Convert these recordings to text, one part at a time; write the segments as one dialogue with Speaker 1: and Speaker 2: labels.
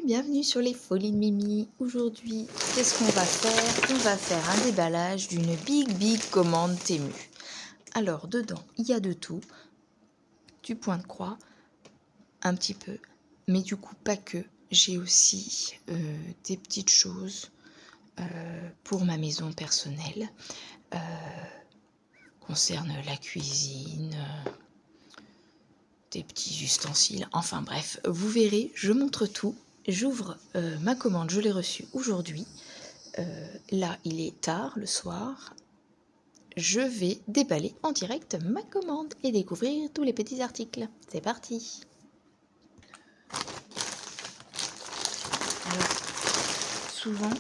Speaker 1: bienvenue sur les Folies de Mimi. Aujourd'hui, qu'est-ce qu'on va faire? On va faire un déballage d'une big commande Temu. Alors, dedans, il y a de tout. Du point de croix, un petit peu, mais du coup, pas que. J'ai aussi des petites choses pour ma maison personnelle. Concerne la cuisine, des petits ustensiles, enfin bref, vous verrez, je montre tout. J'ouvre ma commande, je l'ai reçue aujourd'hui. Là, il est tard le soir. Je vais déballer en direct ma commande et découvrir tous les petits articles. C'est parti. Alors, souvent,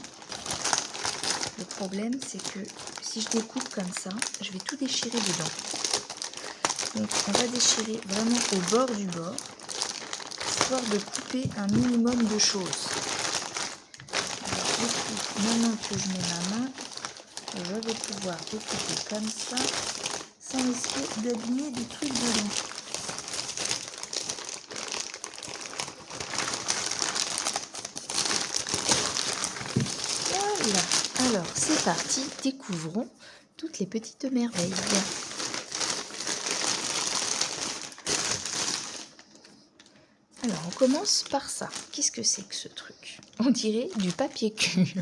Speaker 1: le problème, c'est que si je découpe comme ça, je vais tout déchirer dedans. Donc, on va déchirer vraiment au bord du bord, histoire de couper un minimum de choses. Maintenant que je mets ma main, je vais pouvoir découper comme ça, sans risquer d'abîmer des trucs dedans. Voilà, alors c'est parti, découvrons toutes les petites merveilles. Alors on commence par ça. Qu'est-ce que c'est que ce truc? On dirait du papier cul.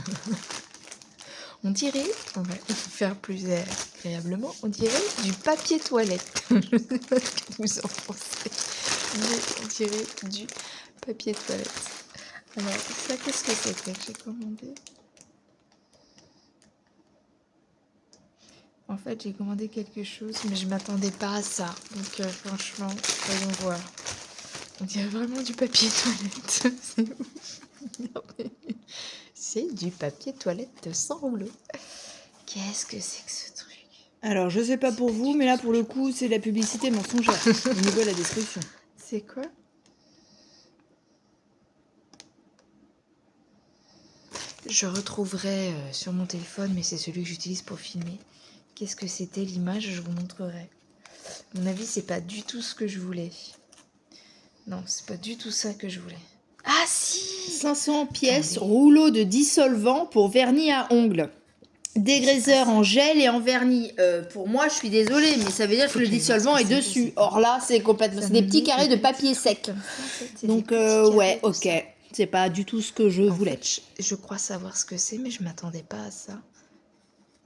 Speaker 1: On dirait, on va faire plus agréablement, on dirait du papier toilette. Je ne sais pas ce que vous en pensez, mais on dirait du papier toilette. Alors, ça, qu'est-ce que c'est que j'ai commandé? En fait, j'ai commandé quelque chose, mais je m'attendais pas à ça. Donc, franchement, voyons voir. On dirait vraiment du papier toilette. C'est ouf. Non, mais c'est du papier toilette sans rouleau. Qu'est-ce que c'est que ce truc?
Speaker 2: Alors, je sais pas pour vous, mais là, pour le coup, c'est de la publicité mensongère au niveau de la description.
Speaker 1: C'est quoi? Je retrouverai sur mon téléphone, mais c'est celui que j'utilise pour filmer. Qu'est-ce que c'était l'image? Je vous montrerai. À mon avis, c'est pas du tout ce que je voulais. Non, c'est pas du tout ça que je voulais. Ah si!
Speaker 2: 500 pièces,
Speaker 1: Attendez.
Speaker 2: rouleau de dissolvant pour vernis à ongles. Dégraisseur en gel et en vernis. Pour moi, je suis désolée, mais ça veut dire que le dissolvant est dessus. Or là, c'est complètement... C'est des petits carrés de papier sec. Donc, ouais, ok. C'est pas du tout ce que je voulais.
Speaker 1: En fait, je crois savoir ce que c'est, mais je m'attendais pas à ça.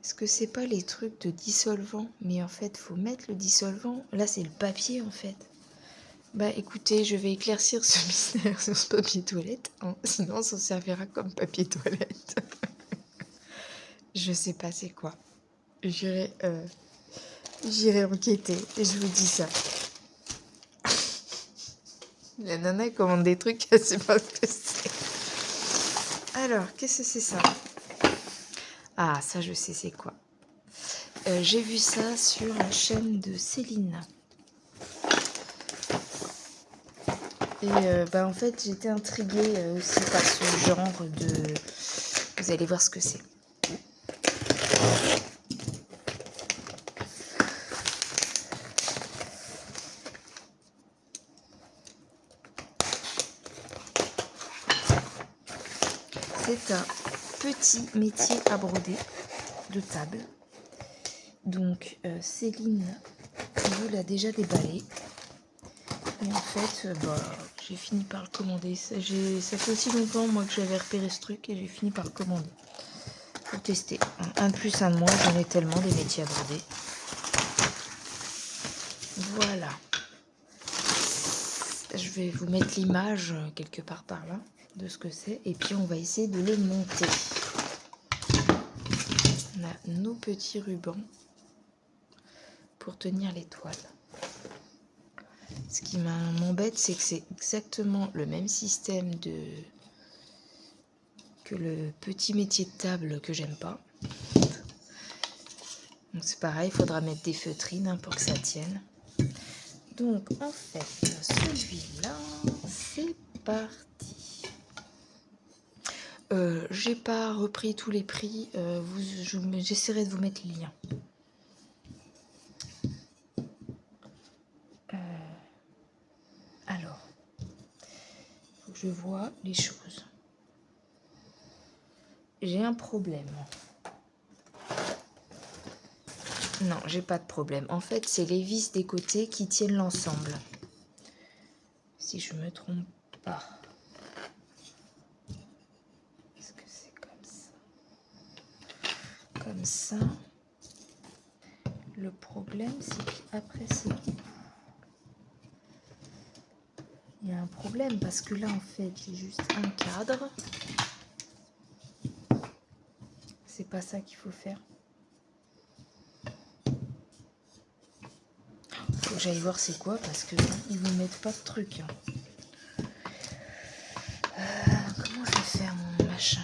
Speaker 1: Est-ce que c'est pas les trucs de dissolvant? Mais en fait, faut mettre le dissolvant. Là, c'est le papier, en fait. Bah écoutez, je vais éclaircir ce mystère sur ce papier toilette. Hein. Sinon, ça servira comme papier toilette. Je sais pas c'est quoi. J'irai enquêter et je vous dis ça. La nana commande des trucs, elle sait pas ce que c'est. Alors, qu'est-ce que c'est ça? Ah, ça je sais c'est quoi. J'ai vu ça sur la chaîne de Céline. Et bah en fait, j'étais intriguée aussi par ce genre de... Vous allez voir ce que c'est. C'est un petit métier à broder de table. Donc Céline vous l'a déjà déballé. Et en fait, j'ai fini par le commander. Ça fait aussi longtemps moi que j'avais repéré ce truc et j'ai fini par le commander. Pour tester. Un de plus, un de moins, j'en ai tellement des métiers à broder. Voilà. Je vais vous mettre l'image quelque part par là de ce que c'est. Et puis on va essayer de le monter. On a nos petits rubans pour tenir les toiles. Ce qui m'embête, c'est que c'est exactement le même système que le petit métier de table que j'aime pas. Donc c'est pareil, il faudra mettre des feutrines pour que ça tienne. Donc en fait, celui-là, c'est parti. J'ai pas repris tous les prix, j'essaierai de vous mettre les liens. Alors, faut que je vois les choses. J'ai un problème. Non, j'ai pas de problème. En fait, c'est les vis des côtés qui tiennent l'ensemble. Si je me trompe pas. Est-ce que c'est comme ça? Comme ça. Le problème, c'est qu'après c'est... Il y a un problème parce que là, en fait, j'ai juste un cadre. C'est pas ça qu'il faut faire. Faut que j'aille voir c'est quoi parce que ils vous mettent pas de trucs. Hein. Comment je vais faire mon machin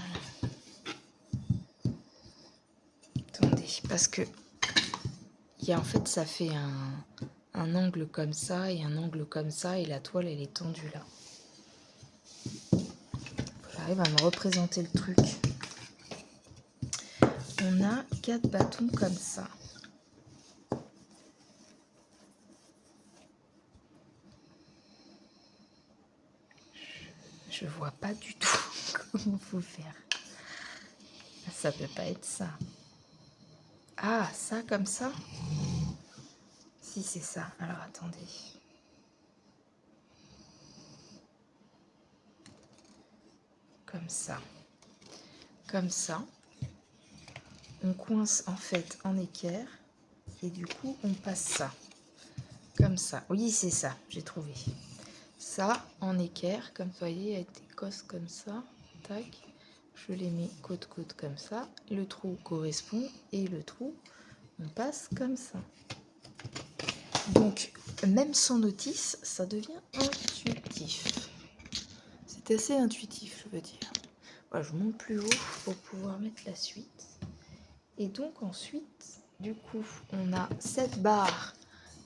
Speaker 1: là? Attendez, parce que en fait ça fait un angle comme ça et un angle comme ça et la toile elle est tendue là. J'arrive à me représenter le truc. On a 4 bâtons comme ça. Je vois pas du tout comment faut faire. Ça peut pas être ça. Ah, ça comme ça? Si c'est ça. Alors attendez. Comme ça. Comme ça. On coince en fait en équerre. Et du coup, on passe ça. Comme ça. Oui, c'est ça. J'ai trouvé. Ça en équerre. Comme vous voyez, avec des cosses comme ça. Tac. Je les mets côte-côte comme ça. Le trou correspond. Et le trou, on passe comme ça. Donc, même sans notice, ça devient intuitif. C'est assez intuitif, je veux dire. Voilà, je monte plus haut pour pouvoir mettre la suite. Et donc ensuite, du coup, on a cette barre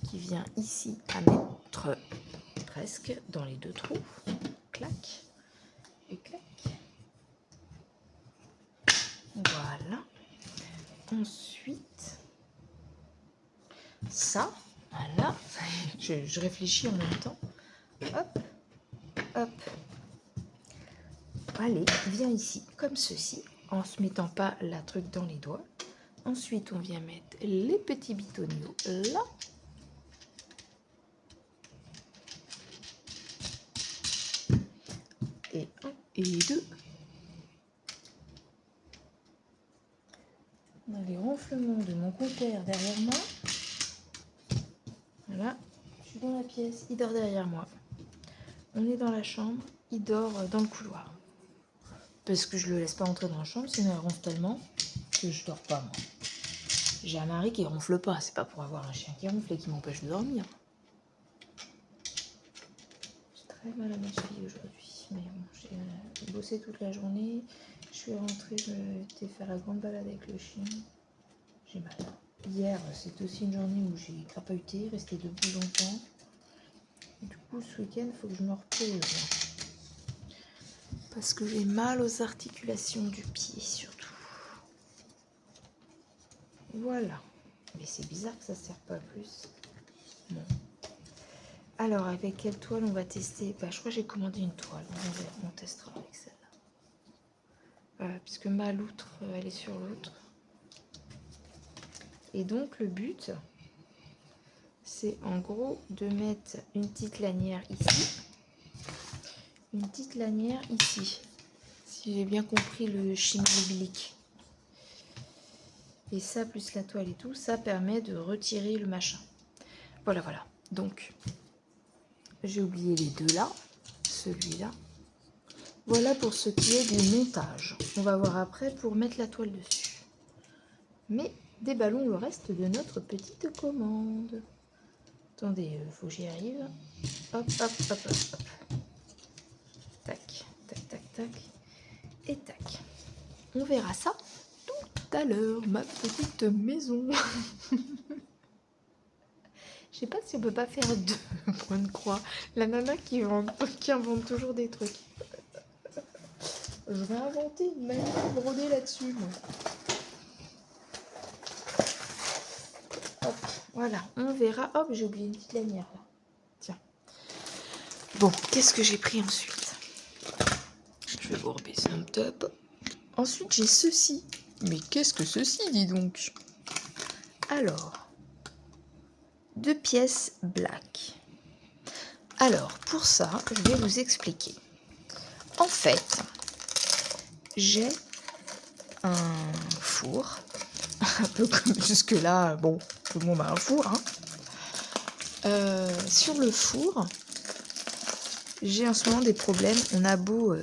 Speaker 1: qui vient ici à mettre presque dans les 2 trous. Clac et clac. Voilà. Ensuite, ça, voilà. Je réfléchis en même temps. Hop, hop. Allez, viens ici, comme ceci, en se mettant pas la truc dans les doigts. Ensuite, on vient mettre les petits bitonniaux là. Et 1 et 2. On a les ronflements de mon compère derrière moi. Voilà, je suis dans la pièce, il dort derrière moi. On est dans la chambre, il dort dans le couloir. Parce que je le laisse pas entrer dans la chambre, sinon il ronfle tellement que je dors pas moi. J'ai un mari qui ronfle pas, c'est pas pour avoir un chien qui ronfle et qui m'empêche de dormir. J'ai très mal à ma cheville aujourd'hui, mais bon, j'ai bossé toute la journée. Je suis rentrée, j'ai faire la grande balade avec le chien. J'ai mal. Hier, c'était aussi une journée où j'ai crapahuté, resté debout longtemps. Du coup, ce week-end, il faut que je me repose. Parce que j'ai mal aux articulations du pied, surtout. Voilà. Mais c'est bizarre que ça ne sert pas plus. Bon. Alors, avec quelle toile on va tester? Je crois que j'ai commandé une toile. On testera avec celle-là. Puisque ma loutre, elle est sur l'autre. Et donc, le but, c'est en gros de mettre une petite lanière ici. Une petite lanière ici. Si j'ai bien compris le schéma biblique. Et ça, plus la toile et tout, ça permet de retirer le machin. Voilà, voilà. Donc, j'ai oublié les deux là. Celui-là. Voilà pour ce qui est du montage. On va voir après pour mettre la toile dessus. Mais déballons le reste de notre petite commande. Attendez, faut que j'y arrive. Hop, hop, hop, hop, hop. Tac, tac, tac, tac. Et tac. On verra ça tout à l'heure, ma petite maison. Je sais pas si on peut pas faire 2 points de croix. La nana qui invente toujours des trucs. Je vais inventer une manière de broder là-dessus, moi. Hop, voilà, on verra. Hop, j'ai oublié une petite lanière là. Tiens. Bon, qu'est-ce que j'ai pris ensuite? vais vous rebaisser un top. Ensuite, j'ai ceci. Mais qu'est-ce que ceci, dis donc? Alors, 2 pièces black. Alors, pour ça, je vais vous expliquer. En fait, j'ai un four. Un peu comme jusque-là, bon, tout le monde a un four. Hein. Sur le four, j'ai en ce moment des problèmes. On a beau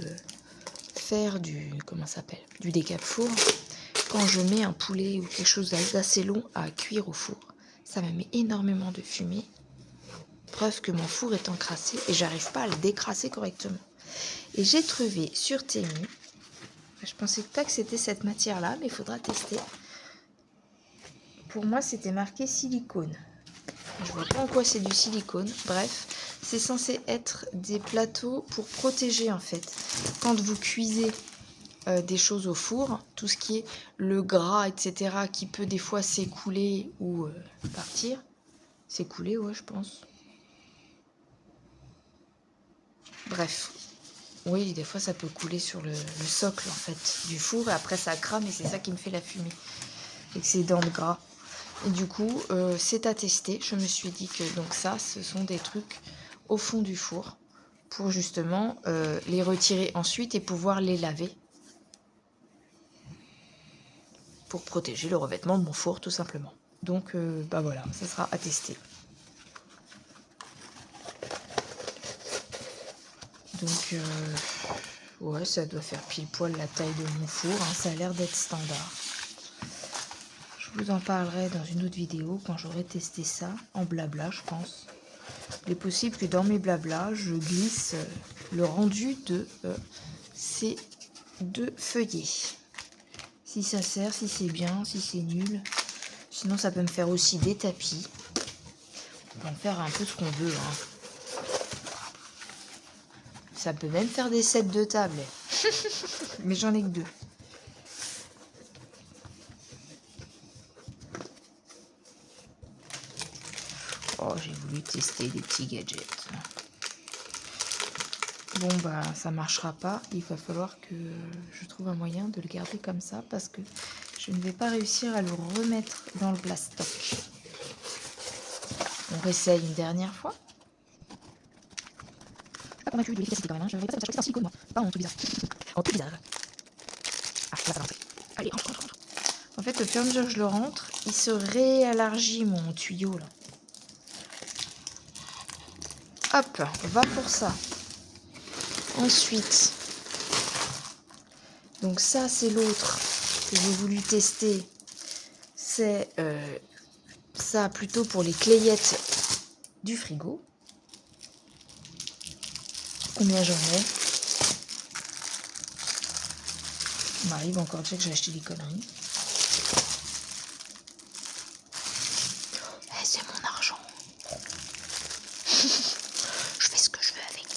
Speaker 1: faire du, comment ça s'appelle, du décape-four. Quand je mets un poulet ou quelque chose d'assez long à cuire au four, ça me met énormément de fumée. Preuve que mon four est encrassé et j'arrive pas à le décrasser correctement. Et j'ai trouvé sur Temu, je pensais pas que c'était cette matière-là, mais il faudra tester. Pour moi, c'était marqué silicone. Je vois pas en quoi c'est du silicone. Bref, c'est censé être des plateaux pour protéger en fait. Quand vous cuisez des choses au four, tout ce qui est le gras, etc., qui peut des fois s'écouler ou partir. S'écouler, ouais, je pense. Bref. Oui, des fois ça peut couler sur le socle en fait du four et après ça crame et c'est ça qui me fait la fumée. Excédent de gras. Et du coup, c'est à tester. Je me suis dit que donc ça, ce sont des trucs au fond du four pour justement les retirer ensuite et pouvoir les laver. Pour protéger le revêtement de mon four tout simplement. Donc bah voilà, ça sera à tester. Donc ouais, ça doit faire pile poil la taille de mon four, hein. Ça a l'air d'être standard. Je vous en parlerai dans une autre vidéo quand j'aurai testé ça en blabla, je pense. Il est possible que dans mes blabla, je glisse le rendu de ces 2 feuillets. Si ça sert, si c'est bien, si c'est nul. Sinon, ça peut me faire aussi des tapis. On peut en faire un peu ce qu'on veut. Hein. Ça peut même faire des sets de table. Mais j'en ai que 2. Oh, j'ai voulu tester des petits gadgets. Bon, bah, ça marchera pas. Il va falloir que je trouve un moyen de le garder comme ça parce que je ne vais pas réussir à le remettre dans le plastoc. On réessaye une dernière fois. Je suis pas convaincue de l'efficacité quand même. Hein. Je vais pas chercher un silicone, moi. Pas en truc bizarre. En truc bizarre. Ah, là, ça va rentrer. Allez, rentre. En fait, au fur et à mesure que je le rentre, il se réélargit mon tuyau là. Hop, va pour ça. Ensuite, donc ça c'est l'autre que j'ai voulu tester. C'est ça plutôt pour les clayettes du frigo. Combien j'en ai? On m'arrive encore de dire que j'ai acheté des conneries. Eh, c'est mon argent. Je fais ce que je veux avec.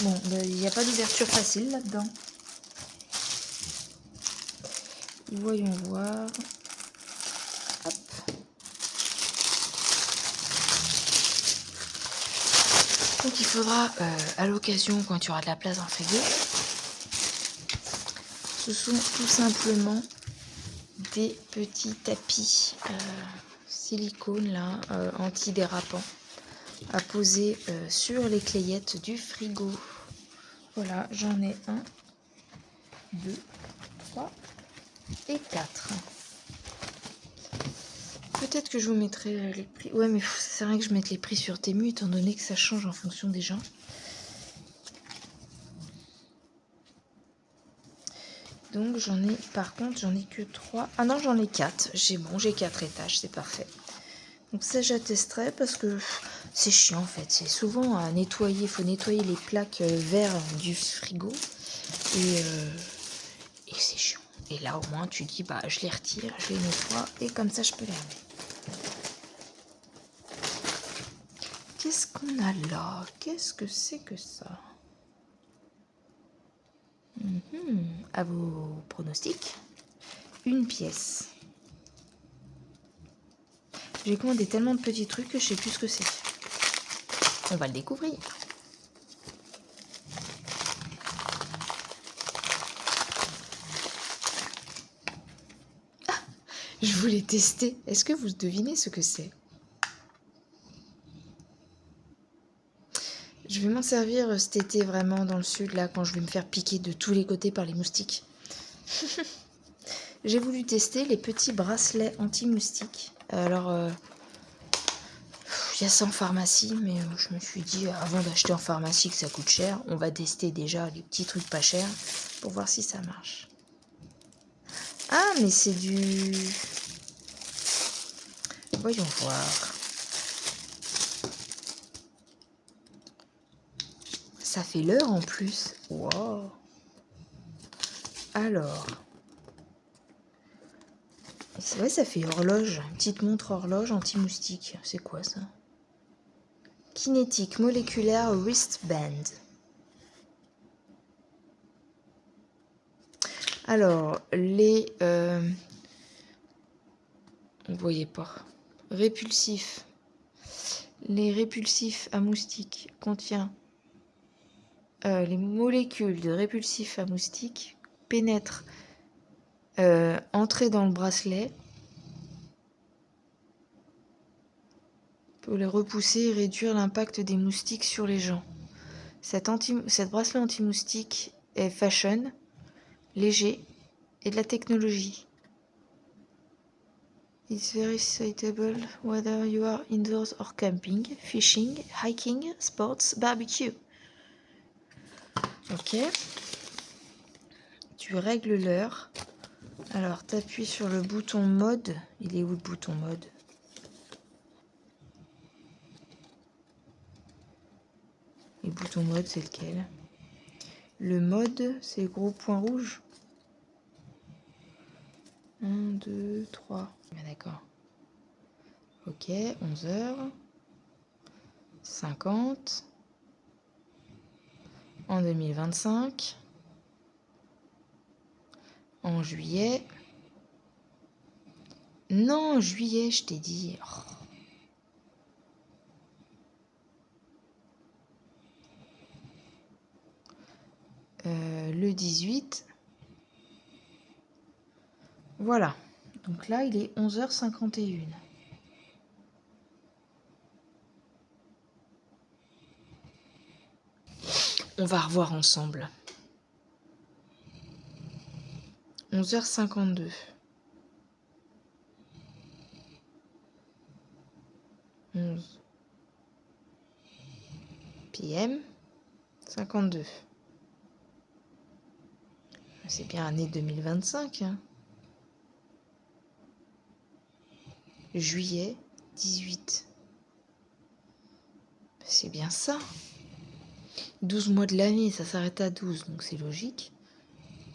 Speaker 1: Bon, il n'y a pas d'ouverture facile là-dedans. Voyons voir. Hop. Donc il faudra, à l'occasion, quand tu auras de la place dans le frigo, ce sont tout simplement des petits tapis silicone là, antidérapants à poser sur les clayettes du frigo. Voilà, j'en ai 1, 2, 3 et 4. Peut-être que je vous mettrai les prix. Ouais, mais c'est vrai que je mette les prix sur Temu étant donné que ça change en fonction des gens. Donc j'en ai, par contre, j'en ai que 3. Ah non, j'en ai 4. J'ai 4 étages, c'est parfait. Donc ça, j'attesterai parce que c'est chiant en fait. C'est souvent à nettoyer. Il faut nettoyer les plaques verres du frigo. Et c'est chiant. Et là, au moins, tu dis, bah, je les retire, je les nettoie. Et comme ça, je peux les remettre. Qu'est-ce qu'on a là? Qu'est-ce que c'est que ça? À vos pronostics. Une pièce. J'ai commandé tellement de petits trucs que je sais plus ce que c'est. On va le découvrir. Je voulais tester. Est-ce que vous devinez ce que c'est? Je vais m'en servir cet été vraiment dans le sud, là, quand je vais me faire piquer de tous les côtés par les moustiques. J'ai voulu tester les petits bracelets anti-moustiques. Alors, il y a ça en pharmacie, mais je me suis dit, avant d'acheter en pharmacie que ça coûte cher, on va tester déjà les petits trucs pas chers pour voir si ça marche. Ah, mais c'est du... Voyons voir. Ça fait l'heure en plus. Wow. Alors... C'est vrai, ça fait horloge. Petite montre horloge anti-moustique. C'est quoi ça? Kinetic Molecular Wristband. Alors, les... vous voyez pas. Répulsifs. Les répulsifs à moustiques contiennent... les molécules de répulsifs à moustiques pénètrent entrer dans le bracelet pour les repousser et réduire l'impact des moustiques sur les gens. Cette bracelet anti-moustique est fashion, léger et de la technologie. It's very suitable whether you are indoors or camping, fishing, hiking, sports, barbecue. Ok. Tu règles l'heure. Alors, tu appuies sur le bouton mode. Il est où le bouton mode? Le bouton mode, c'est lequel? Le mode, c'est le gros point rouge. 1, 2, 3. Ah, d'accord. Ok, 11h50. En 2025. En juillet. Non, juillet, je t'ai dit. Oh. Le 18. Voilà. Donc là, il est 11h51. On va revoir ensemble. 11h52. 11 PM 52. C'est bien année 2025. Hein. Juillet 18. C'est bien ça. 12 mois de l'année, ça s'arrête à 12, donc c'est logique.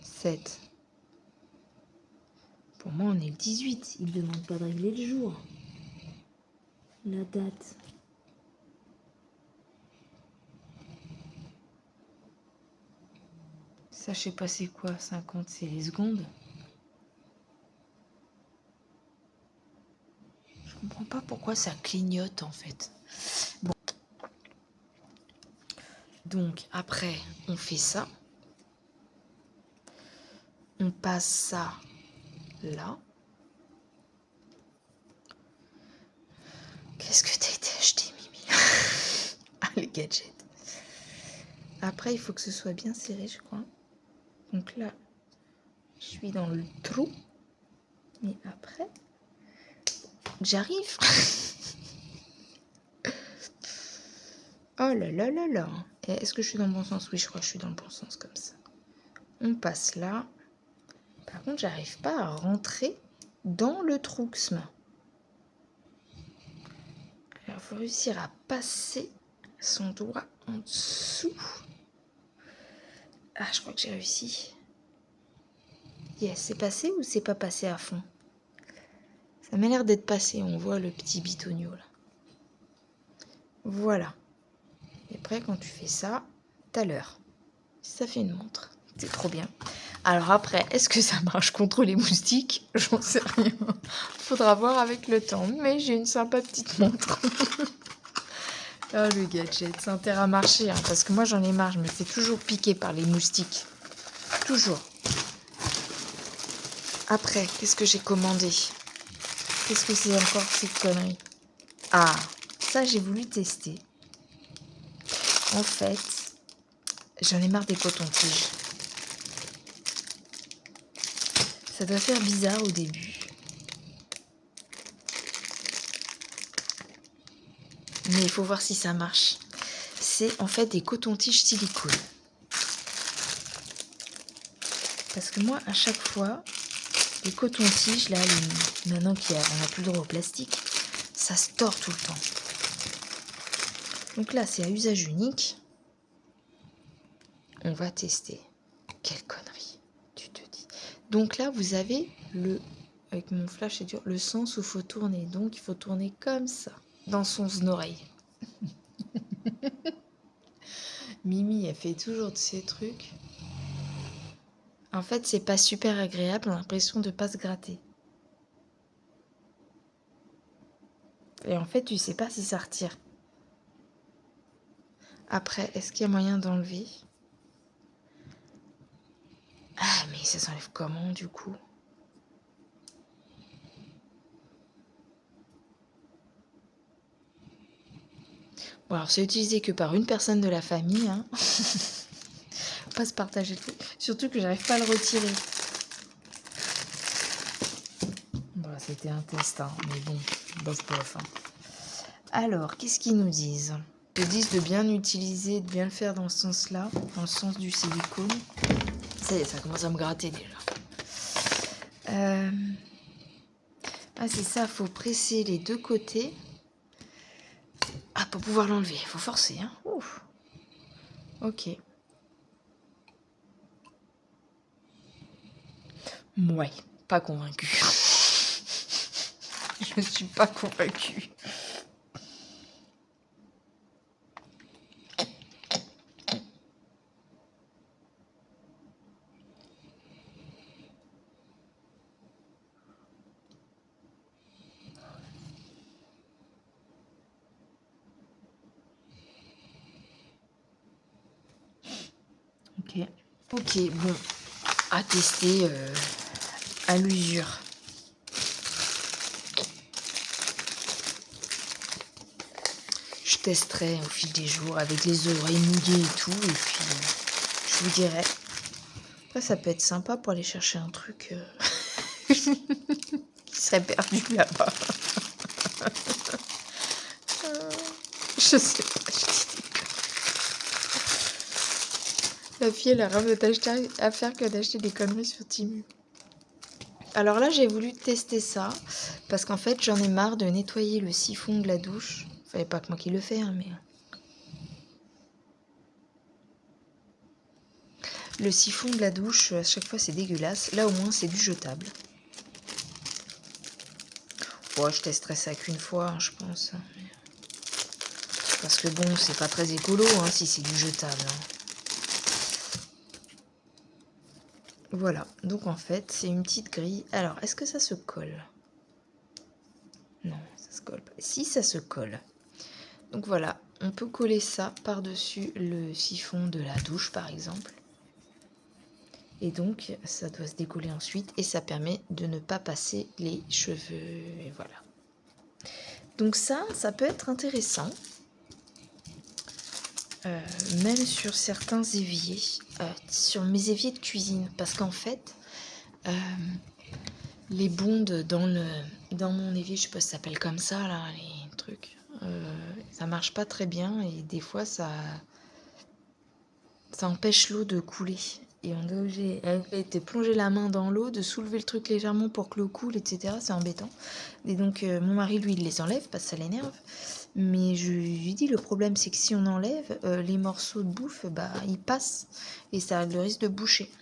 Speaker 1: 7. Pour moi, on est le 18. Il ne demande pas de régler le jour. La date. Ça, je sais pas c'est quoi. 50, c'est les secondes. Je comprends pas pourquoi ça clignote, en fait. Bon. Donc, après, on fait ça. On passe ça là. Qu'est-ce que t'as été acheté, Mimi? Ah, les gadgets. Après, il faut que ce soit bien serré, je crois. Donc là, je suis dans le trou. Mais après, j'arrive. Oh là là là là. Est-ce que je suis dans le bon sens? Oui, je crois que je suis dans le bon sens comme ça. On passe là. Par contre, j'arrive pas à rentrer dans le trouxme. Alors, il faut réussir à passer son doigt en dessous. Ah, je crois que j'ai réussi. Yes, c'est passé ou c'est pas passé à fond? Ça m'a l'air d'être passé. On voit le petit bitonio là. Voilà. Et après, quand tu fais ça, t'as l'heure. Ça fait une montre. C'est trop bien. Alors après, est-ce que ça marche contre les moustiques? J'en sais rien. Faudra voir avec le temps. Mais j'ai une sympa petite montre. Oh, le gadget, c'est intérêt à marcher. Hein, parce que moi, j'en ai marre. Je me fais toujours piquer par les moustiques. Toujours. Après, qu'est-ce que j'ai commandé? Qu'est-ce que c'est encore cette connerie? Ah, ça j'ai voulu tester. En fait, j'en ai marre des cotons-tiges. Ça doit faire bizarre au début. Mais il faut voir si ça marche. C'est en fait des cotons-tiges silicone. Parce que moi, à chaque fois, les cotons-tiges, là, maintenant qu'on n'a plus le droit au plastique, ça se tord tout le temps. Donc là, c'est à usage unique. On va tester. Quelle connerie, tu te dis. Donc là, vous avez avec mon flash, c'est dur, le sens où il faut tourner. Donc, il faut tourner comme ça, dans son oreille. Mimi, elle fait toujours de ces trucs. En fait, c'est pas super agréable, on a l'impression de pas se gratter. Et en fait, tu sais pas si ça retire. Après, est-ce qu'il y a moyen d'enlever? Ah, mais ça s'enlève comment, du coup? Bon, alors, c'est utilisé que par une personne de la famille, hein. Faut pas se partager le truc. Surtout que j'arrive pas à le retirer. Bon, c'était un test, hein, mais bon, bof bof. Hein. Alors, qu'est-ce qu'ils nous disent? Ils disent de bien utiliser, de bien le faire dans ce sens-là, dans le sens du silicone. Ça y est, ça commence à me gratter déjà. Ah, c'est ça, faut presser les deux côtés. Ah, pour pouvoir l'enlever, il faut forcer, hein. Ouf. Ok. Ouais, pas convaincue. Je suis pas convaincue. Ok, bon, à tester à l'usure. Je testerai au fil des jours avec les oreilles mouillées et tout, et puis je vous dirai. Après, ça peut être sympa pour aller chercher un truc qui serait perdu là-bas. Je sais pas, je dis des conneries. La fille, elle a rien d'autre à faire que d'acheter des conneries sur Temu. Alors là, j'ai voulu tester ça, parce qu'en fait, j'en ai marre de nettoyer le siphon de la douche. Fallait pas que moi qui le fais, hein, mais... Le siphon de la douche, à chaque fois, c'est dégueulasse. Là, au moins, c'est du jetable. Bon, je testerai ça qu'une fois, hein, je pense. Parce que bon, c'est pas très écolo, hein, si c'est du jetable. Hein. Voilà, donc en fait, c'est une petite grille. Alors, est-ce que ça se colle? Non, ça se colle pas. Si, ça se colle. Donc voilà, on peut coller ça par-dessus le siphon de la douche, par exemple. Et donc, ça doit se décoller ensuite et ça permet de ne pas passer les cheveux. Et voilà. Donc ça peut être intéressant. Même sur certains éviers. Sur mes éviers de cuisine. Parce qu'en fait, les bondes dans mon évier, je sais pas si ça s'appelle comme ça, là, les trucs. Ça marche pas très bien et des fois, ça empêche l'eau de couler. Et on est obligé de plonger la main dans l'eau, de soulever le truc légèrement pour que l'eau coule, etc. C'est embêtant. Et donc, mon mari, lui, il les enlève parce que ça l'énerve. Mais je lui dis, le problème, c'est que si on enlève, les morceaux de bouffe, bah, ils passent. Et ça a le risque de boucher.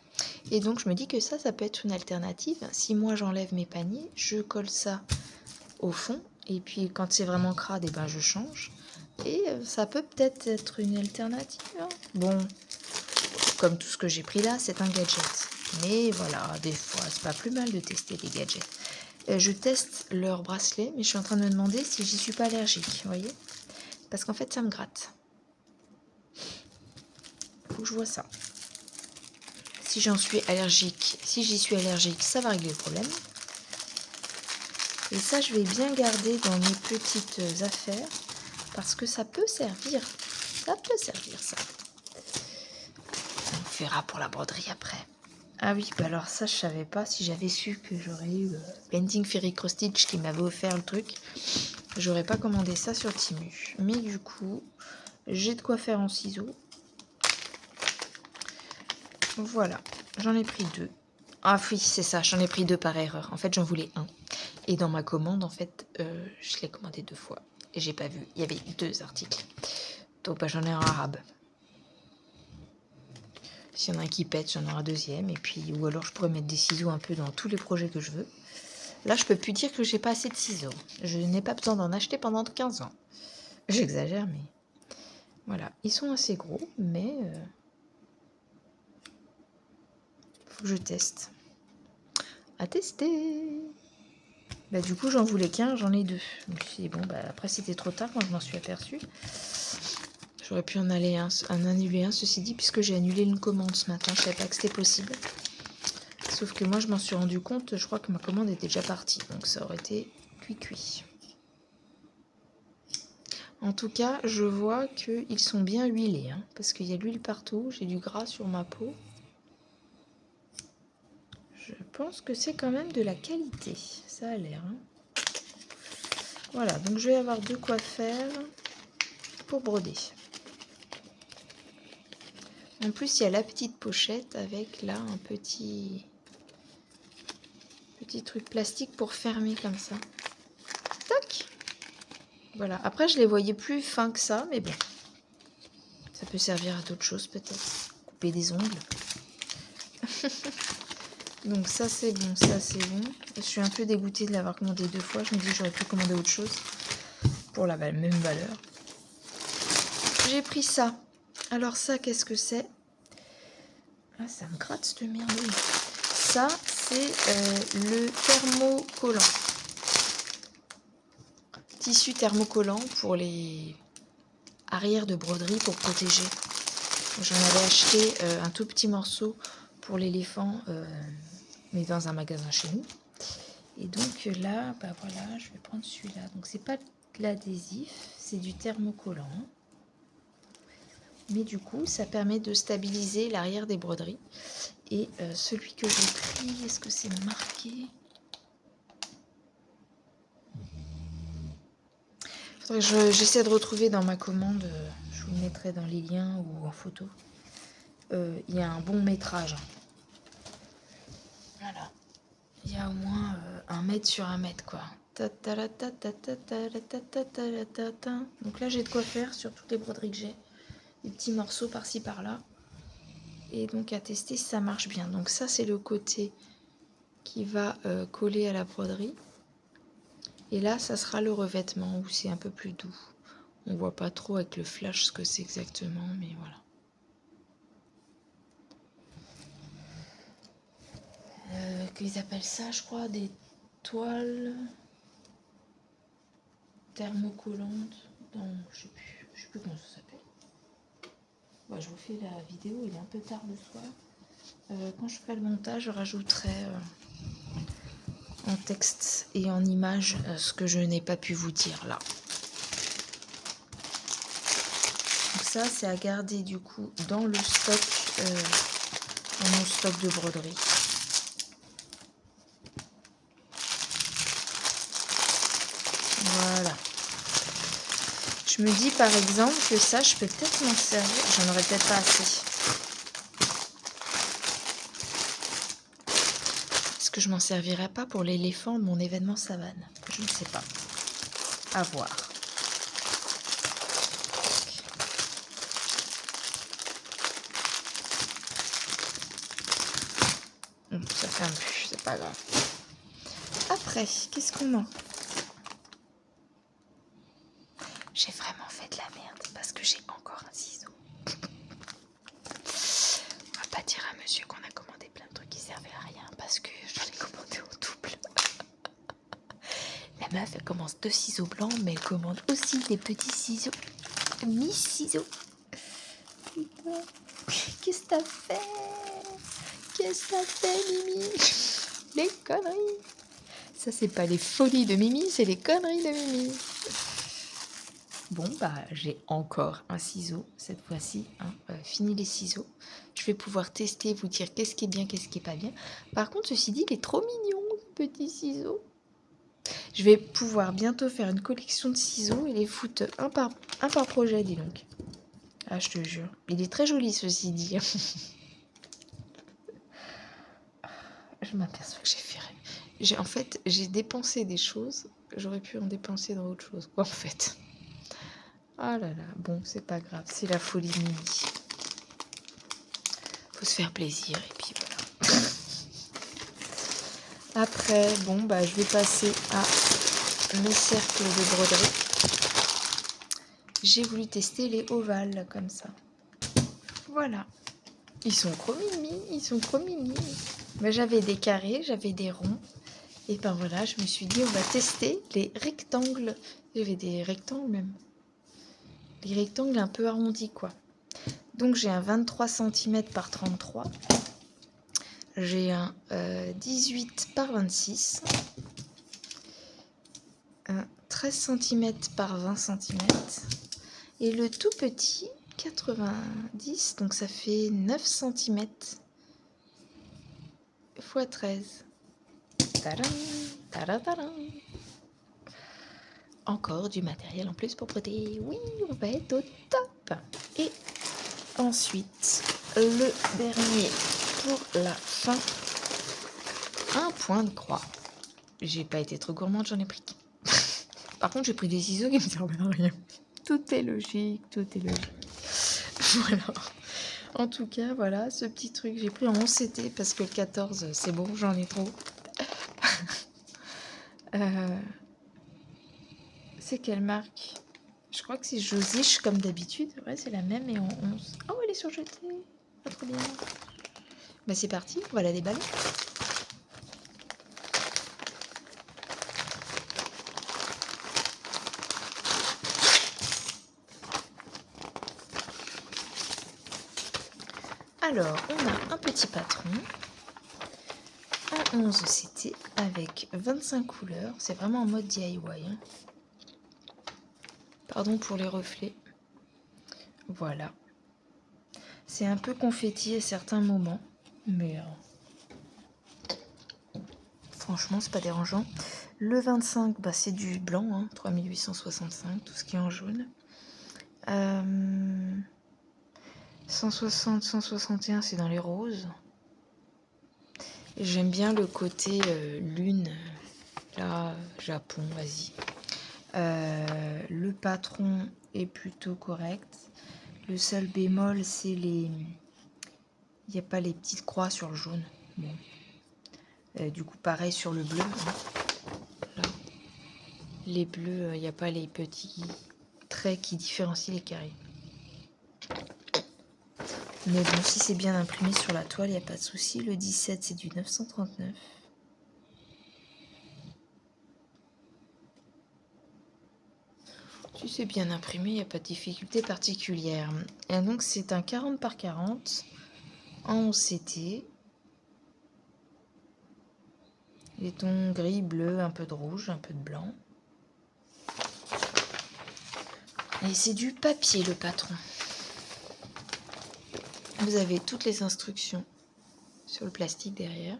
Speaker 1: Et donc, je me dis que ça peut être une alternative. Si moi, j'enlève mes paniers, je colle ça au fond. Et puis, quand c'est vraiment crade, et ben, je change. Et ça peut peut-être être une alternative. Hein. Bon... Comme tout ce que j'ai pris là, c'est un gadget. Mais voilà, des fois, c'est pas plus mal de tester des gadgets. Je teste leur bracelet, mais je suis en train de me demander si j'y suis pas allergique, vous voyez? Parce qu'en fait, ça me gratte. Faut que je vois ça. Si j'y suis allergique, ça va régler le problème. Et ça, je vais bien garder dans mes petites affaires parce que ça peut servir. Ça peut servir, ça. On verra pour la broderie après. Ah oui, bah alors ça, je savais pas. Si j'avais su que j'aurais eu Painting Fairy Cross Stitch qui m'avait offert le truc, j'aurais pas commandé ça sur Temu. Mais du coup, j'ai de quoi faire en ciseaux. Voilà, j'en ai pris 2. Ah oui, c'est ça, j'en ai pris 2 par erreur. En fait, j'en voulais un. Et dans ma commande, en fait, je l'ai commandé 2 fois. Et j'ai pas vu, il y avait 2 articles. Donc bah, j'en ai un arabe. S'il y en a un qui pète, j'en aurai un deuxième. Et puis, ou alors je pourrais mettre des ciseaux un peu dans tous les projets que je veux. Là, je peux plus dire que j'ai pas assez de ciseaux. Je n'ai pas besoin d'en acheter pendant 15 ans. J'exagère, mais voilà. Ils sont assez gros, mais faut que je teste. À tester. Bah, du coup, j'en voulais qu'un, j'en ai 2. Je me suis dit, bon, bah, après, c'était trop tard, moi, je m'en suis aperçue. J'aurais pu en annuler un, ceci dit, puisque j'ai annulé une commande ce matin. Je savais pas que c'était possible. Sauf que moi, je m'en suis rendu compte, je crois que ma commande était déjà partie. Donc, ça aurait été cuit. En tout cas, je vois qu'ils sont bien huilés. Hein, parce qu'il y a de l'huile partout. J'ai du gras sur ma peau. Je pense que c'est quand même de la qualité. Ça a l'air. Hein. Voilà, donc je vais avoir de quoi faire pour broder. En plus, il y a la petite pochette avec là un petit truc plastique pour fermer comme ça. Tac! Voilà. Après, je les voyais plus fins que ça, mais bon. Ça peut servir à d'autres choses peut-être. Couper des ongles. Donc ça, c'est bon. Ça, c'est bon. Je suis un peu dégoûtée de l'avoir commandé 2 fois. Je me dis que j'aurais pu commander autre chose pour la même valeur. J'ai pris ça. Alors ça, qu'est-ce que c'est? Ah, ça me gratte cette merde. Ça, c'est le thermocollant. Tissu thermocollant pour les arrières de broderie pour protéger. J'en avais acheté un tout petit morceau pour l'éléphant, mais dans un magasin chez nous. Et donc là, bah voilà, je vais prendre celui-là. Donc c'est pas de l'adhésif, c'est du thermocollant. Mais du coup, ça permet de stabiliser l'arrière des broderies. Et celui que j'ai pris, est-ce que c'est marqué? J'essaie de retrouver dans ma commande, je vous le mettrai dans les liens ou en photo. Il y a un bon métrage. Voilà. Il y a au moins 1 mètre sur 1 mètre, quoi. Donc là, j'ai de quoi faire sur toutes les broderies que j'ai. Des petits morceaux par-ci, par-là. Et donc, à tester si ça marche bien. Donc ça, c'est le côté qui va coller à la broderie. Et là, ça sera le revêtement où c'est un peu plus doux. On voit pas trop avec le flash ce que c'est exactement, mais voilà. Qu'ils appellent ça, je crois, des toiles thermocollantes. Je sais plus comment ça s'appelle. Bah, je vous fais la vidéo, il est un peu tard le soir. Quand je ferai le montage, je rajouterai en texte et en image ce que je n'ai pas pu vous dire là. Donc ça, c'est à garder du coup dans le stock, dans mon stock de broderie. Voilà. Je me dis par exemple que ça, je peux peut-être m'en servir. J'en aurais peut-être pas assez. Est-ce que je m'en servirais pas pour l'éléphant de mon événement savane? Je ne sais pas. À voir. Ça ferme plus, c'est pas grave. Après, qu'est-ce qu'on a? J'ai vraiment fait de la merde parce que j'ai encore un ciseau. On va pas dire à monsieur qu'on a commandé plein de trucs qui servaient à rien parce que j'en ai commandé au double. La meuf, elle commence 2 ciseaux blancs, mais elle commande aussi des petits ciseaux. Mi-ciseaux. Qu'est-ce que t'as fait? Qu'est-ce que t'as fait, Mimi? Les conneries. Ça, c'est pas les folies de Mimi, c'est les conneries de Mimi. Bon, bah, j'ai encore un ciseau, cette fois-ci. Hein. Fini les ciseaux. Je vais pouvoir tester, vous dire qu'est-ce qui est bien, qu'est-ce qui est pas bien. Par contre, ceci dit, il est trop mignon, ce petit ciseau. Je vais pouvoir bientôt faire une collection de ciseaux et les foutre un par projet, dis donc. Ah, je te jure. Il est très joli, ceci dit. Je m'aperçois que j'ai fait... En fait, j'ai dépensé des choses. J'aurais pu en dépenser dans autre chose, quoi, en fait. Ah là là, bon, c'est pas grave. C'est la folie de Mimi. Faut se faire plaisir, et puis voilà. Après, bon, bah, je vais passer à mes cercles de broderie. J'ai voulu tester les ovales, comme ça. Voilà. Ils sont trop mimi, ils sont trop mimi. Mais j'avais des carrés, j'avais des ronds. Et ben voilà, je me suis dit, on va tester les rectangles. J'avais des rectangles même. Les rectangles un peu arrondis, quoi. Donc j'ai un 23 cm par 33. J'ai un 18 par 26. Un 13 cm par 20 cm. Et le tout petit, 90, donc ça fait 9 cm x 13. Tadam, tadam. Encore du matériel en plus pour broder. Oui, on va être au top. Et ensuite, le dernier pour la fin, un point de croix. J'ai pas été trop gourmande, j'en ai pris. Par contre, j'ai pris des ciseaux qui me servent à rien. Tout est logique, tout est logique. Voilà. En tout cas, voilà, ce petit truc, j'ai pris en 11 CT parce que le 14, c'est bon, j'en ai trop. C'est quelle marque? Je crois que c'est Josiche comme d'habitude. Ouais, c'est la même et en 11. Oh, elle est surjetée. Pas trop bien. Bah, c'est parti, on va la déballer. Alors, on a un petit patron en 11 CT avec 25 couleurs. C'est vraiment en mode DIY. Hein. Pardon pour les reflets. Voilà. C'est un peu confetti à certains moments, mais franchement, c'est pas dérangeant. Le 25, bah, c'est du blanc, hein, 3865, tout ce qui est en jaune. 160, 161, c'est dans les roses. J'aime bien le côté lune, là, Japon, vas-y. Le patron est plutôt correct. Le seul bémol, c'est les... Il n'y a pas les petites croix sur le jaune. Bon. Du coup, pareil sur le bleu. Hein. Là. Les bleus, il n'y a pas les petits traits qui différencient les carrés. Mais bon, si c'est bien imprimé sur la toile, il n'y a pas de souci. Le 17, c'est du 939. Si c'est bien imprimé, il n'y a pas de difficulté particulière. Et donc, c'est un 40 par 40 en 11 CT. Les tons gris, bleu, un peu de rouge, un peu de blanc. Et c'est du papier, le patron. Vous avez toutes les instructions sur le plastique derrière.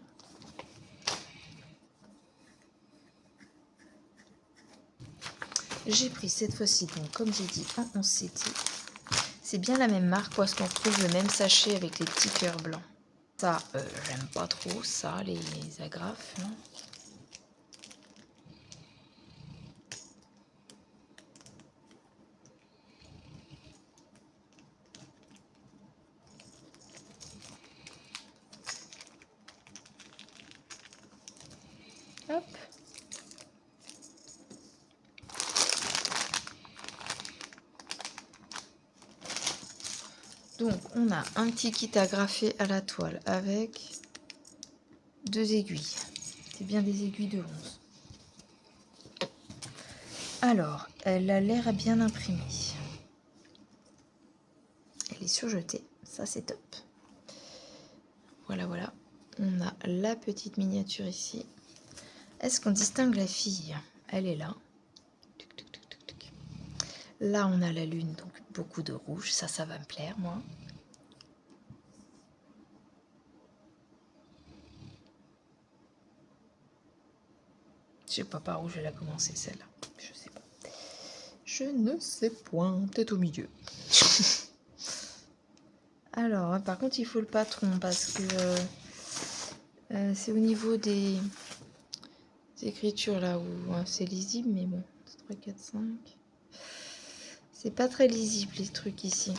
Speaker 1: J'ai pris cette fois-ci, donc comme j'ai dit, en 11 CT. C'est bien la même marque parce qu'on retrouve le même sachet avec les petits cœurs blancs. Ça, j'aime pas trop ça, les agrafes. Hein. Hop. Donc, on a un petit kit agrafé à la toile avec 2 aiguilles. C'est bien des aiguilles de 11. Alors, elle a l'air bien imprimée. Elle est surjetée. Ça, c'est top. Voilà, voilà. On a la petite miniature ici Est-ce qu'on distingue la fille? Elle est là. Tuc, tuc, tuc, tuc, tuc. Là, on a la lune, donc beaucoup de rouge. Ça va me plaire, moi. Je sais pas par où je vais la commencer, celle-là. Je sais pas. Je ne sais point. Peut-être au milieu. Alors, par contre, il faut le patron parce que c'est au niveau des écritures là où c'est lisible, mais bon, 3, 4, 5. C'est pas très lisible les trucs ici.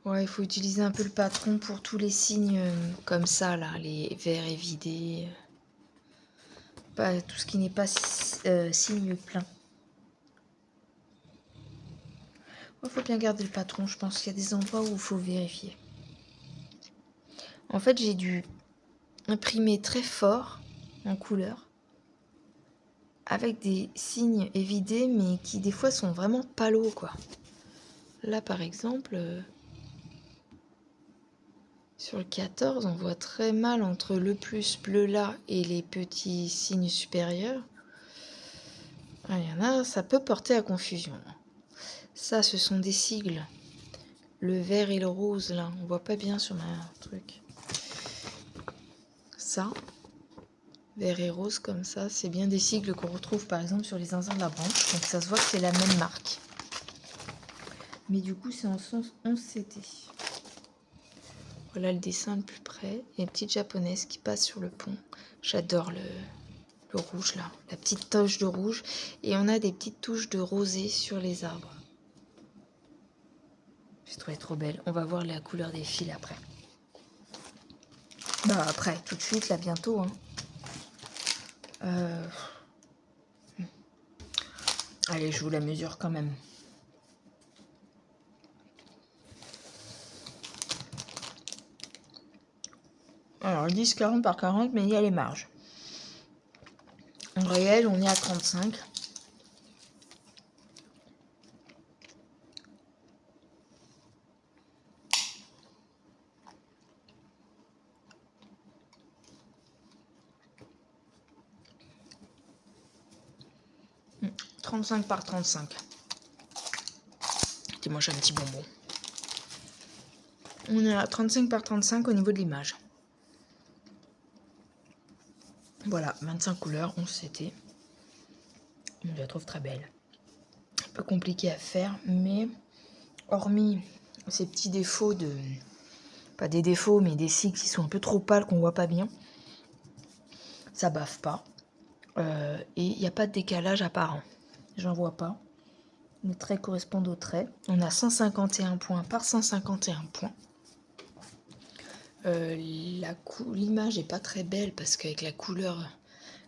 Speaker 1: Ouais, il faut utiliser un peu le patron pour tous les signes comme ça, là, les verts évidés. Pas tout ce qui n'est pas signe plein. Il faut bien garder le patron, je pense qu'il y a des endroits où il faut vérifier. En fait, j'ai dû imprimer très fort en couleur avec des signes évidés mais qui des fois sont vraiment palos quoi. Là par exemple sur le 14 on voit très mal entre le plus bleu là et les petits signes supérieurs. Il y en a, ça peut porter à confusion. Ça ce sont des sigles. Le vert et le rose là, on voit pas bien sur ma truc. Ça, vert et rose comme ça, c'est bien des sigles qu'on retrouve par exemple sur les zinzins de la branche. Donc ça se voit que c'est la même marque. Mais du coup c'est en sens 11CT. Voilà le dessin le plus près. Il y a une petite japonaise qui passe sur le pont. J'adore le rouge là, la petite touche de rouge. Et on a des petites touches de rosé sur les arbres. J'ai trouvé trop belle. On va voir la couleur des fils après. Bah après, tout de suite, là bientôt. Allez, je vous la mesure quand même. Alors, 10, 40 par 40, mais il y a les marges. En réel, on est à 35. Mmh, 35 par 35. Et moi, j'ai un petit bonbon. On est à 35 par 35 au niveau de l'image. Voilà, 25 couleurs, 11CT. Je la trouve très belle. Un peu compliqué à faire, mais hormis ces petits défauts de... Pas des défauts, mais des sigles qui sont un peu trop pâles, qu'on voit pas bien. Ça baffe pas. Et il n'y a pas de décalage apparent. J'en vois pas. Les traits correspondent aux traits. On a 151 points par 151 points. L'image est pas très belle parce qu'avec la couleur,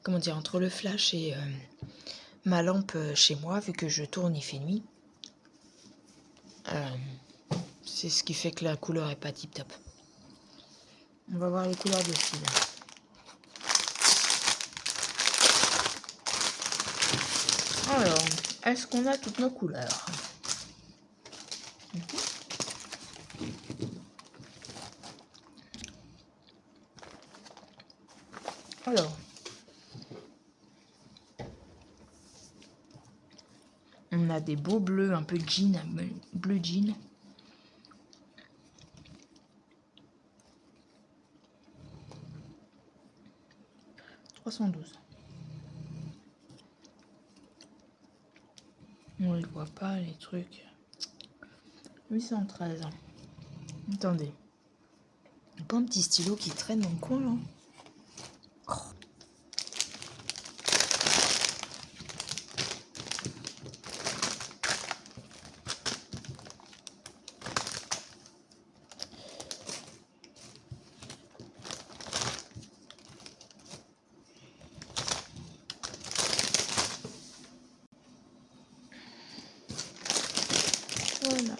Speaker 1: comment dire, entre le flash et ma lampe chez moi, vu que je tourne, il fait nuit. C'est ce qui fait que la couleur est pas tip top. On va voir les couleurs de fil. Alors, est-ce qu'on a toutes nos couleurs? Alors, on a des beaux bleus, un peu jean, bleu jean. « 312. On ne voit pas les trucs. 813. Attendez. Il n'y a pas un petit stylo qui traîne dans le coin là? Oh. Voilà.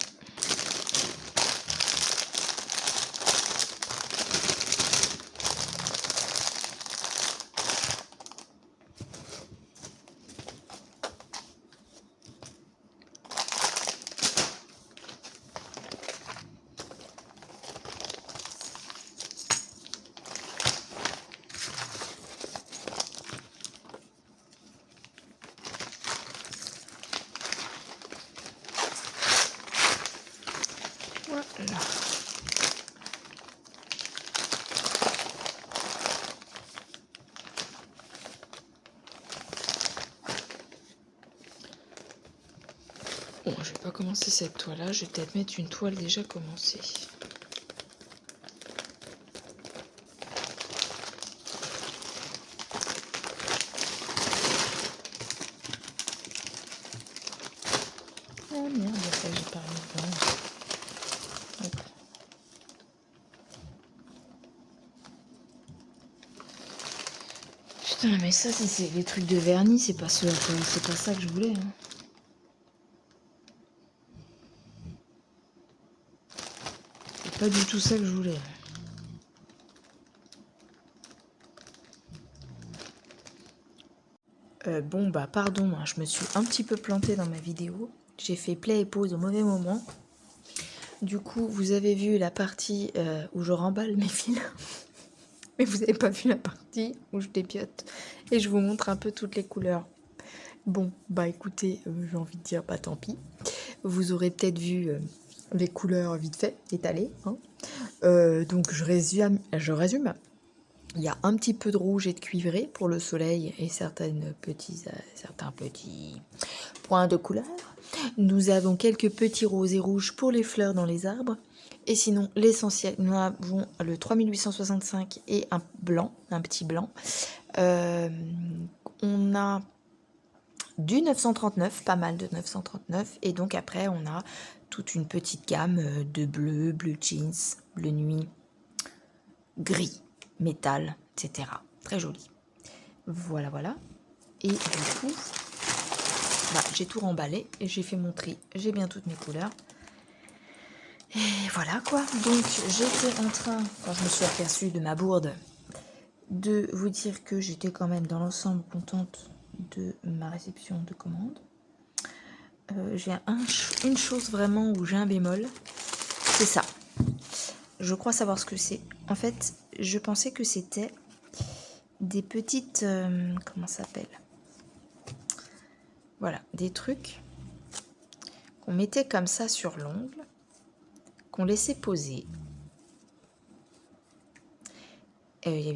Speaker 1: Là. Bon, je vais pas commencer cette toile là, je vais peut-être mettre une toile déjà commencée. Oh merde, ça j'ai pas remis dedans. Hop. Putain, mais ça, si c'est les trucs de vernis, c'est pas ça que je voulais. Hein. C'est pas du tout ça que je voulais. Bon, bah, pardon, hein, je me suis un petit peu plantée dans ma vidéo. J'ai fait play et pause au mauvais moment. Du coup, vous avez vu la partie où je remballe mes fils. Mais vous n'avez pas vu la partie où je dépiote. Et je vous montre un peu toutes les couleurs. Bon, bah écoutez, j'ai envie de dire, bah tant pis. Vous aurez peut-être vu les couleurs vite fait, étalées. Hein. Donc je résume. Il y a un petit peu de rouge et de cuivré pour le soleil et certains petits points de couleur. Nous avons quelques petits roses et rouges pour les fleurs dans les arbres. Et sinon, l'essentiel, nous avons le 3865 et un blanc, un petit blanc. On a du 939, pas mal de 939. Et donc après, on a toute une petite gamme de bleu, bleu jeans, bleu nuit, gris, métal, etc. Très joli. Voilà, voilà. Et du coup, bah, j'ai tout remballé et j'ai fait mon tri. J'ai bien toutes mes couleurs. Et voilà quoi. Donc j'étais en train, quand je me suis aperçue de ma bourde, de vous dire que j'étais quand même dans l'ensemble contente de ma réception de commande. J'ai une chose vraiment où j'ai un bémol, c'est ça. Je crois savoir ce que c'est. En fait, je pensais que c'était des petites... comment ça s'appelle? Voilà, des trucs qu'on mettait comme ça sur l'ongle, qu'on laissait poser. Il y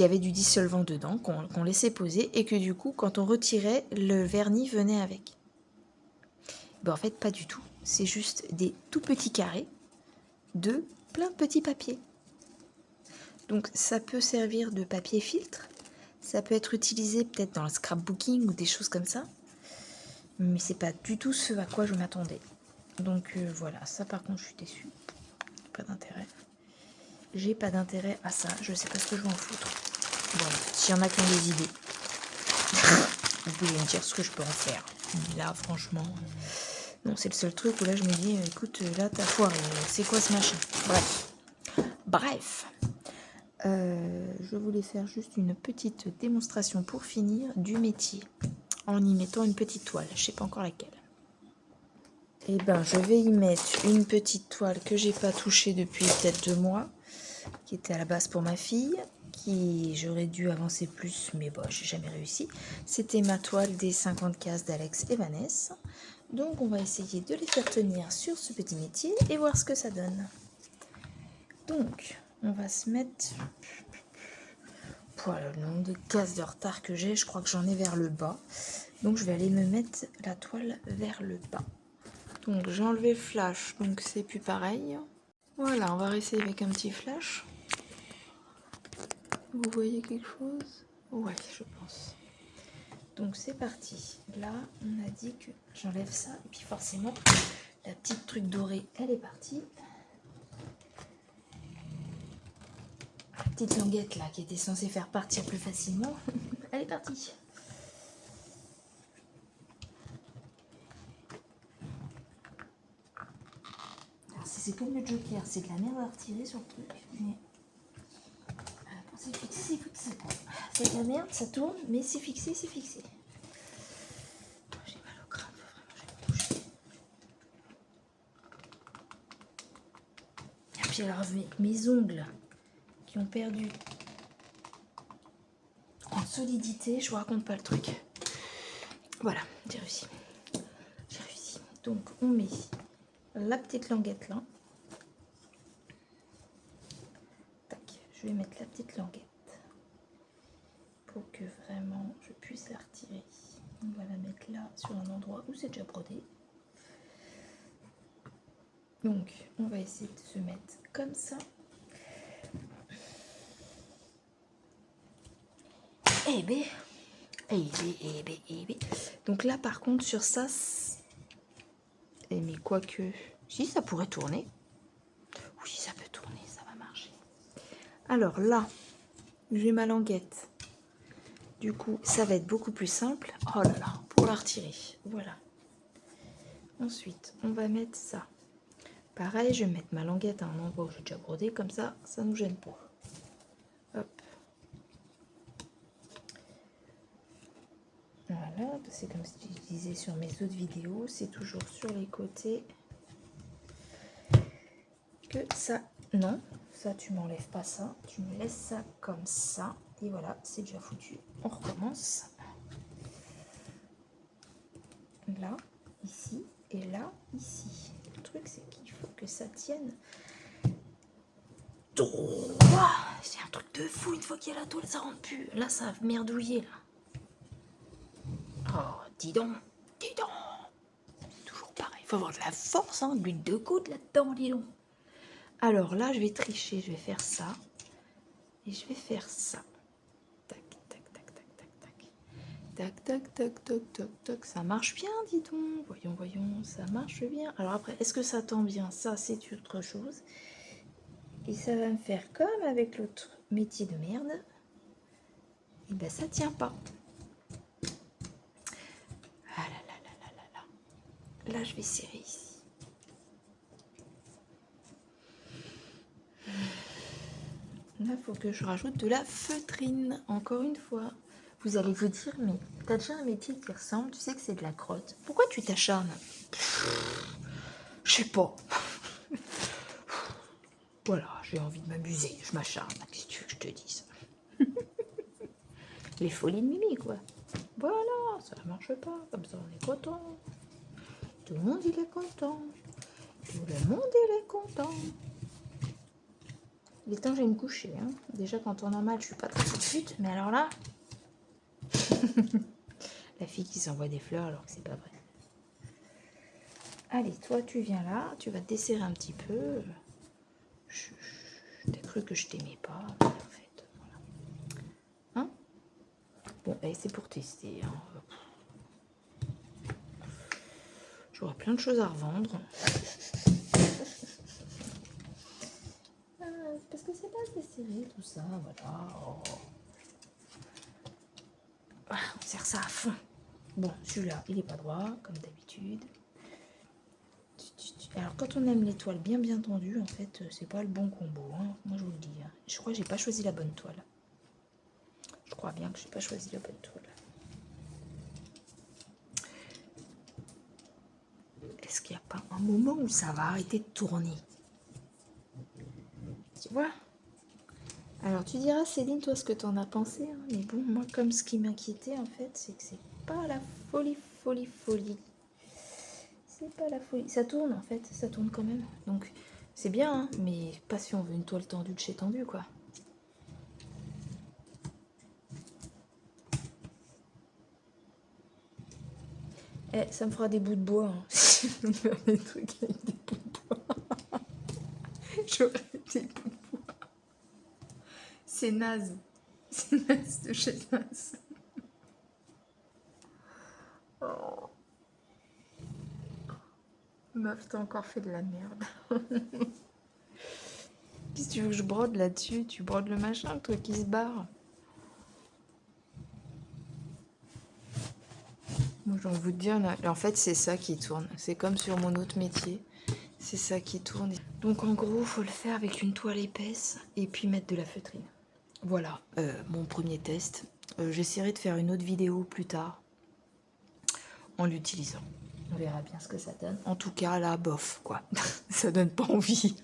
Speaker 1: avait du dissolvant dedans, qu'on laissait poser, et que du coup, quand on retirait, le vernis venait avec. Ben, en fait, pas du tout. C'est juste des tout petits carrés de plein de petits papiers. Donc, ça peut servir de papier filtre. Ça peut être utilisé peut-être dans le scrapbooking ou des choses comme ça. Mais c'est pas du tout ce à quoi je m'attendais. Donc voilà, ça par contre je suis déçue. Pas d'intérêt. J'ai pas d'intérêt à ça. Je sais pas ce que je vais en foutre. Bon, s'il y en a qui ont des idées, vous pouvez me dire ce que je peux en faire. Mais là, franchement, non, c'est le seul truc où là je me dis, écoute, là t'as foiré. C'est quoi ce machin? Bref. Je voulais faire juste une petite démonstration pour finir du métier. En y mettant une petite toile. Je sais pas encore laquelle. Et ben, je vais y mettre une petite toile que j'ai pas touchée depuis peut-être 2 mois, qui était à la base pour ma fille, qui j'aurais dû avancer plus, mais bon, j'ai jamais réussi. C'était ma toile des 50 cases d'Alex et Vanessa. Donc, on va essayer de les faire tenir sur ce petit métier et voir ce que ça donne. Donc, on va se mettre... Voilà, le nombre de cases de retard que j'ai, je crois que j'en ai vers le bas. Donc, je vais aller me mettre la toile vers le bas. Donc j'ai enlevé le flash, donc c'est plus pareil. Voilà, on va réessayer avec un petit flash. Vous voyez quelque chose? Ouais, je pense. Donc c'est parti. Là, on a dit que j'enlève ça. Et puis forcément, la petite truc dorée, elle est partie. La petite languette là, qui était censée faire partir plus facilement, elle est partie. C'est comme le Joker, c'est de la merde à retirer sur le truc. Mais quand c'est fixé, c'est fixé. C'est de la merde, ça tourne, mais c'est fixé, c'est fixé. J'ai mal au crâne, vraiment, j'ai bougé. Et puis alors avec mes ongles qui ont perdu en solidité, je vous raconte pas le truc. Voilà, j'ai réussi. J'ai réussi. Donc on met la petite languette là. je vais mettre la petite languette pour que vraiment je puisse la retirer. On va la mettre là sur un endroit où c'est déjà brodé. Donc on va essayer de se mettre comme ça. Eh ben. Donc là par contre sur ça, mais quoique, si ça pourrait tourner. Oui, ça peut tourner, ça va marcher. Alors là, j'ai ma languette. Du coup, ça va être beaucoup plus simple. Oh là là, pour la retirer. Voilà. Ensuite, on va mettre ça. Pareil, je vais mettre ma languette à un endroit où j'ai déjà brodé. Comme ça, ça nous gêne pas. Hop. Voilà, c'est comme je disais sur mes autres vidéos. C'est toujours sur les côtés que ça... Non, ça, tu m'enlèves pas ça. Tu me laisses ça comme ça. Et voilà, c'est déjà foutu. On recommence. Là, ici, et là, ici. Le truc, c'est qu'il faut que ça tienne droit. C'est un truc de fou. Une fois qu'il y a la tôle, ça rentre plus. Là, ça a merdouillé, là. Oh, dis donc. Dis donc. C'est toujours pareil. Il faut avoir de la force, hein, de l'huile de coude là-dedans, dis donc. Alors là, je vais tricher. Je vais faire ça. Et je vais faire ça. Tac, tac, tac, tac, tac, tac. Tac, tac, tac, tac, tac, tac. Ça marche bien, dis donc. Voyons, voyons, ça marche bien. Alors après, est-ce que ça tend bien? Ça, c'est autre chose. Et ça va me faire comme avec l'autre métier de merde. Et ben, ça tient pas. Ah là là là là là là. Là, je vais serrer ici. Là, il faut que je rajoute de la feutrine. Encore une fois. Vous allez vous dire, mais t'as déjà un métier qui ressemble, tu sais que c'est de la crotte. Pourquoi tu t'acharnes? Je sais pas. Voilà, j'ai envie de m'amuser, je m'acharne. Qu'est-ce que tu veux que je te dise? Les folies de Mimi, quoi. Voilà, ça marche pas. Comme ça, on est content. Tout le monde, il est content. Tout le monde, il est content. Il est temps que j'aille me coucher. Hein. Déjà, quand on a mal, je suis pas très tout de suite. Mais alors là... La fille qui s'envoie des fleurs alors que c'est pas vrai. Allez, toi, tu viens là. Tu vas te desserrer un petit peu. T'as cru que je t'aimais pas. Mais en fait, voilà. Hein? Bon, et c'est pour tester. Hein. J'aurai plein de choses à revendre. Parce que c'est pas desserré tout ça, voilà. Oh. Voilà, on serre ça à fond. Bon, celui-là, il est pas droit, comme d'habitude. Alors, quand on aime les toiles bien tendues, en fait, c'est pas le bon combo. Hein. Moi, je vous le dis. Hein. Je crois que j'ai pas choisi la bonne toile. Je crois bien que j'ai pas choisi la bonne toile. Est-ce qu'il n'y a pas un moment où ça va arrêter de tourner? Tu vois? Alors, tu diras, Céline, toi, ce que tu en as pensé. Hein. Mais bon, moi, comme ce qui m'inquiétait, en fait, c'est que c'est pas la folie. C'est pas la folie. Ça tourne, en fait. Ça tourne quand même. Donc, c'est bien, hein, mais pas si on veut une toile tendue de chez Tendu, quoi. Eh, ça me fera des bouts de bois. Hein. Si je veux faire des trucs avec des bouts de bois. J'aurais des bouts de bois. C'est naze. C'est naze de chez naze. Oh. Meuf, t'as encore fait de la merde. Qu'est-ce que tu veux que je brode là-dessus? Tu brodes le machin, le truc qui se barre. Moi, j'ai envie de dire, en fait, c'est ça qui tourne. C'est comme sur mon autre métier. C'est ça qui tourne. Donc, en gros, il faut le faire avec une toile épaisse et puis mettre de la feutrine. Voilà, mon premier test. J'essaierai de faire une autre vidéo plus tard en l'utilisant. On verra bien ce que ça donne. En tout cas, là, bof, quoi. Ça donne pas envie.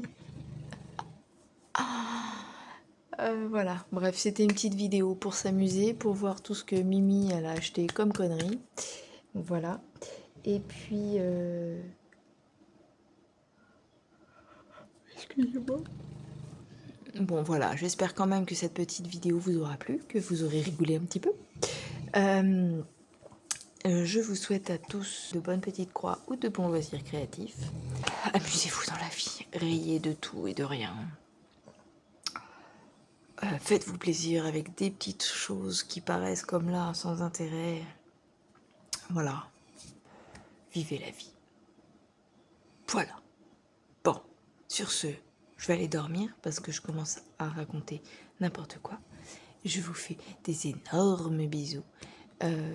Speaker 1: Voilà, bref, c'était une petite vidéo pour s'amuser, pour voir tout ce que Mimi elle a acheté comme conneries. Voilà. Et puis... Excusez-moi. Bon voilà, j'espère quand même que cette petite vidéo vous aura plu, que vous aurez rigolé un petit peu. Je vous souhaite à tous de bonnes petites croix ou de bons loisirs créatifs. Amusez-vous dans la vie, riez de tout et de rien. Faites-vous plaisir avec des petites choses qui paraissent comme là, sans intérêt. Voilà. Vivez la vie. Voilà. Bon, sur ce, je vais aller dormir parce que je commence à raconter n'importe quoi. Je vous fais des énormes bisous.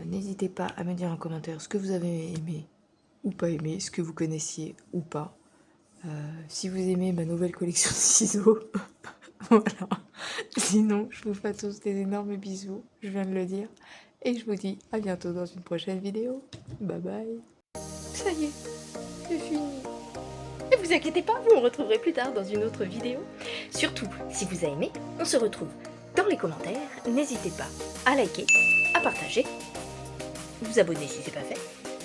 Speaker 1: N'hésitez pas à me dire en commentaire ce que vous avez aimé ou pas aimé, ce que vous connaissiez ou pas. Si vous aimez ma nouvelle collection de ciseaux, voilà. Sinon, je vous fais à tous des énormes bisous, je viens de le dire. Et je vous dis à bientôt dans une prochaine vidéo. Bye bye. Ça y est, c'est fini.
Speaker 3: Ne vous inquiétez pas, vous me retrouverez plus tard dans une autre vidéo. Surtout, si vous avez aimé, on se retrouve dans les commentaires. N'hésitez pas à liker, à partager, vous abonner si c'est pas fait,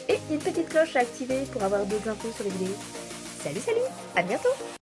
Speaker 3: et une petite cloche à activer pour avoir d'autres infos sur les vidéos. Salut, à bientôt!